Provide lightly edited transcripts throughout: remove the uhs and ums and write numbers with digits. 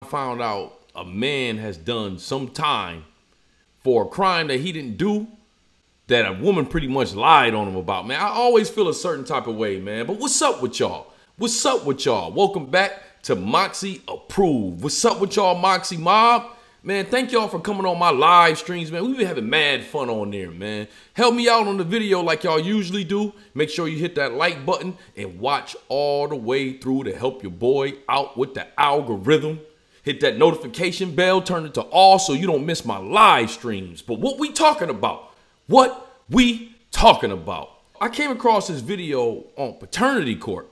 found out a man has done some time for a crime that he didn't do, that a woman pretty much lied on him about, man, I always feel a certain type of way, man. But what's up with y'all? What's up with y'all? Welcome back to Moxy Approved. What's up with y'all, Moxy Mob? Man, thank y'all for coming on my live streams, man. We've been having mad fun on there, man. Help me out on the video like y'all usually do. Make sure you hit that like button and watch all the way through to help your boy out with the algorithm. Hit that notification bell, turn it to all so you don't miss my live streams. But what we talking about? What we talking about? I came across this video on Paternity Court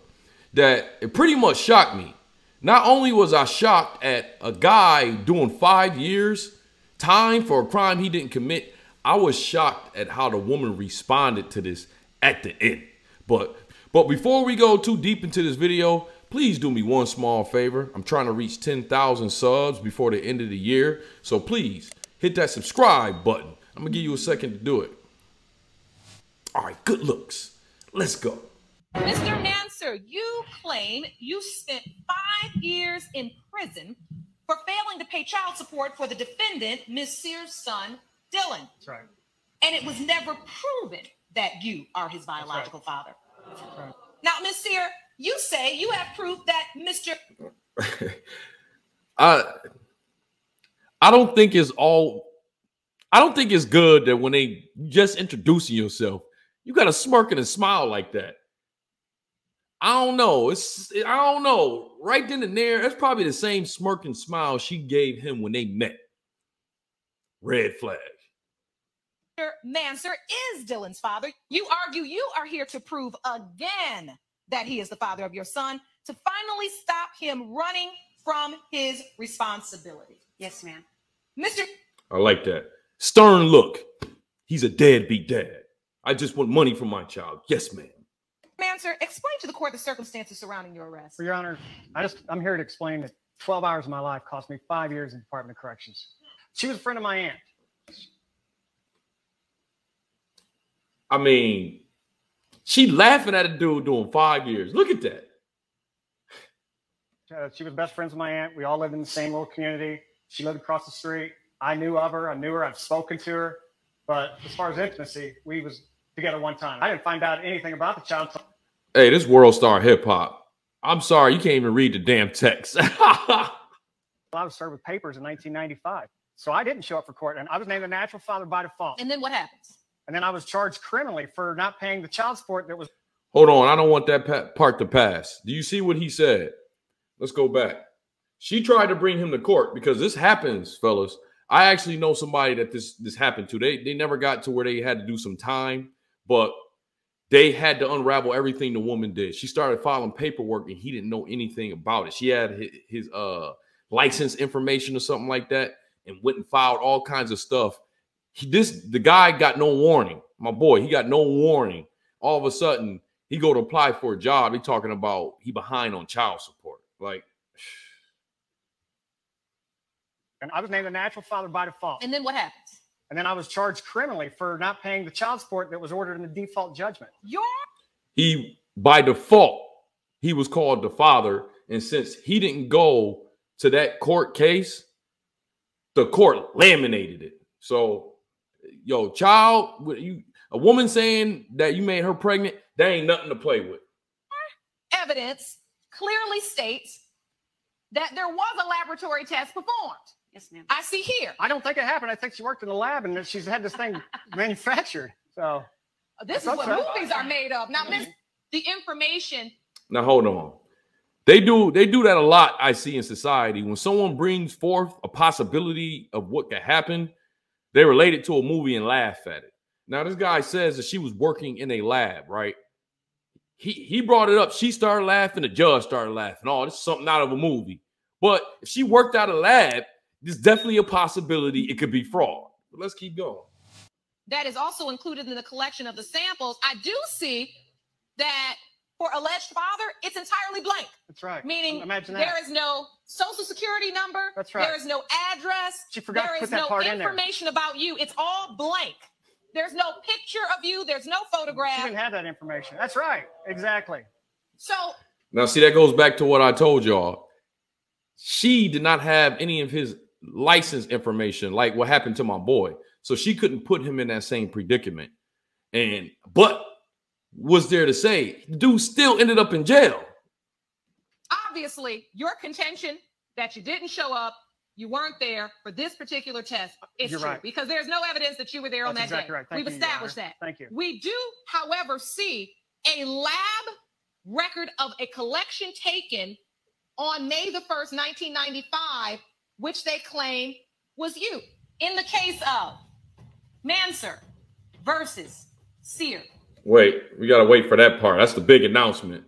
that it pretty much shocked me. Not only was I shocked at a guy doing 5 years time for a crime he didn't commit, I was shocked at how the woman responded to this at the end. But before we go too deep into this video, please do me one small favor. I'm trying to reach 10,000 subs before the end of the year. So please hit that subscribe button. I'm gonna give you a second to do it. All right, good looks. Let's go. Mr. Nancer, you claim you spent 5 years in prison for failing to pay child support for the defendant, Ms. Sears' son, Dylan. That's right. And it was never proven that you are his biological father. That's right. Now, Ms. Sears, you say you have proof that Mr. I don't think it's good that when they just introducing yourself, you got to smirk and a smile like that. I don't know. I don't know. Right then and there, that's probably the same smirk and smile she gave him when they met. Red flag. Mr. Nancer is Dylan's father. You argue you are here to prove again that he is the father of your son, to finally stop him running from his responsibility. Yes, ma'am. Mr. I like that. Stern look. He's a deadbeat dad. I just want money from my child. Yes, ma'am. Nancer, explain to the court the circumstances surrounding your arrest. For Your Honor, I'm here to explain that 12 hours of my life cost me 5 years in the Department of Corrections. She was a friend of my aunt. I mean, she laughing at a dude doing 5 years. Look at that. She was best friends with my aunt. We all lived in the same little community. She lived across the street. I knew of her. I knew her. I've spoken to her. But as far as intimacy, we was together one time. I didn't find out anything about the child. Hey, this world star hip hop. I'm sorry, you can't even read the damn text. I was served with papers in 1995. So I didn't show up for court, and I was named the natural father by default. And then what happens? And then I was charged criminally for not paying the child support that was... Hold on, I don't want that part to pass. Do you see what he said? Let's go back. She tried to bring him to court because this happens, fellas. I actually know somebody that this happened to. They never got to where they had to do some time, but they had to unravel everything the woman did. She started filing paperwork and he didn't know anything about it. She had his license information or something like that and went and filed all kinds of stuff. The guy got no warning. My boy, he got no warning. All of a sudden, he go to apply for a job. He talking about he behind on child support. Like, and I was named the natural father by default. And then what happens? And then I was charged criminally for not paying the child support that was ordered in the default judgment. By default, he was called the father. And since he didn't go to that court case, the court laminated it. So, yo, child, a woman saying that you made her pregnant, that ain't nothing to play with. Evidence clearly states that there was a laboratory test performed. Yes, ma'am. I see here. I don't think it happened. I think she worked in the lab and she's had this thing manufactured. So this is what movies are made of. Now, miss, the information. Now, hold on. They do that a lot, I see, in society. When someone brings forth a possibility of what could happen, they relate it to a movie and laugh at it. Now, this guy says that she was working in a lab, right? He brought it up. She started laughing. The judge started laughing. Oh, this is something out of a movie. But if she worked out a lab, there's definitely a possibility it could be fraud. But let's keep going. That is also included in the collection of the samples. I do see that for alleged father, it's entirely blank. That's right. Meaning imagine that. There is no social security number. That's right. There is no address. She forgot to put that part in there. There is no information about you. It's all blank. There's no picture of you. There's no photograph. She didn't have that information. That's right. Exactly. So now, see, that goes back to what I told y'all. she did not have any of his license information, like what happened to my boy. So she couldn't put him in that same predicament. But was there to say, the dude still ended up in jail. Obviously, your contention that you didn't show up, you weren't there for this particular test is true, right, because there's no evidence that you were there on that exactly day. Right. We've established that. Thank you. We do, however, see a lab record of a collection taken on May the 1st, 1995, which they claim was you. In the case of Manser versus Sear. Wait, we got to wait for that part. That's the big announcement.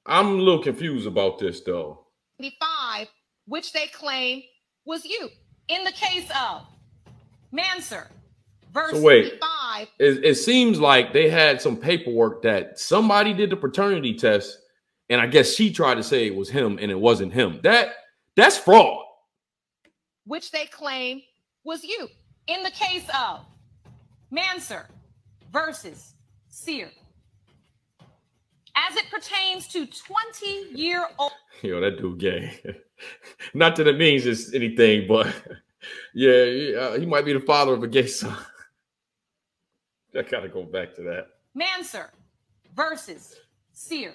I'm a little confused about this, though. 95, which they claim was you. In the case of Manser versus so wait, 5. It seems like they had some paperwork that somebody did the paternity test, and I guess she tried to say it was him, and it wasn't him. That's fraud. Which they claim was you. In the case of Manser versus Sear. As it pertains to 20-year-old. Yo, that dude gay. Not that it means it's anything, but yeah, he might be the father of a gay son. I gotta go back to that. Manser versus Sear.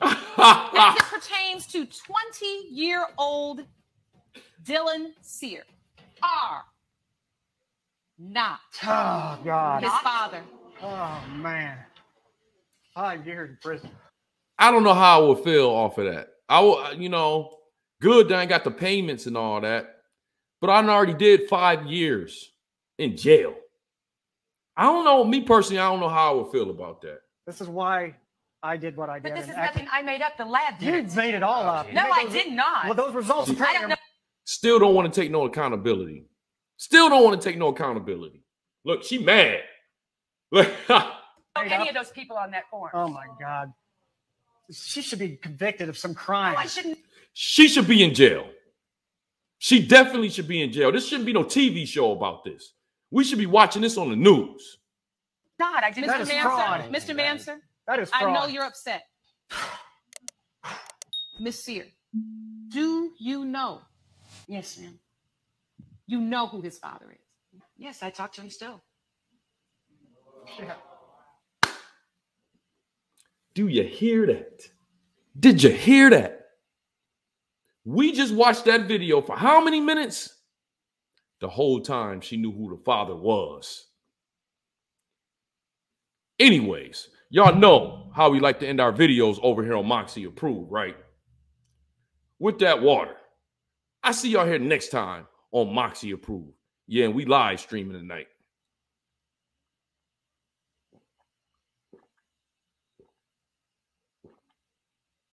As it pertains to 20-year-old Dylan Sear are not his father. Oh, man. 5 years in prison. I don't know how I would feel off of that. Good that I got the payments and all that, but I already did 5 years in jail. I don't know. Me personally, I don't know how I would feel about that. This is why I did what I did. But this is nothing I made up. The lab did. You made it all up. No, I did not. Well, those results. I don't know. Still don't want to take no accountability. Still don't want to take no accountability. Look, she mad. Look. Any of those people on that form. Oh my God. She should be convicted of some crime. No, I shouldn't. She should be in jail. She definitely should be in jail. This shouldn't be no TV show about this. We should be watching this on the news. God, I didn't. That is Mr. fraud. Manser, Mr. Manser, That is fraud. I know you're upset. Miss Sear, do you know? Yes, ma'am. You know who his father is. Yes, I talk to him still. Yeah. Do you hear that? Did you hear that? We just watched that video for how many minutes? The whole time she knew who the father was. Anyways, y'all know how we like to end our videos over here on Moxy Approved, right? With that water. I see y'all here next time on Moxy Approved. Yeah, and we live streaming tonight.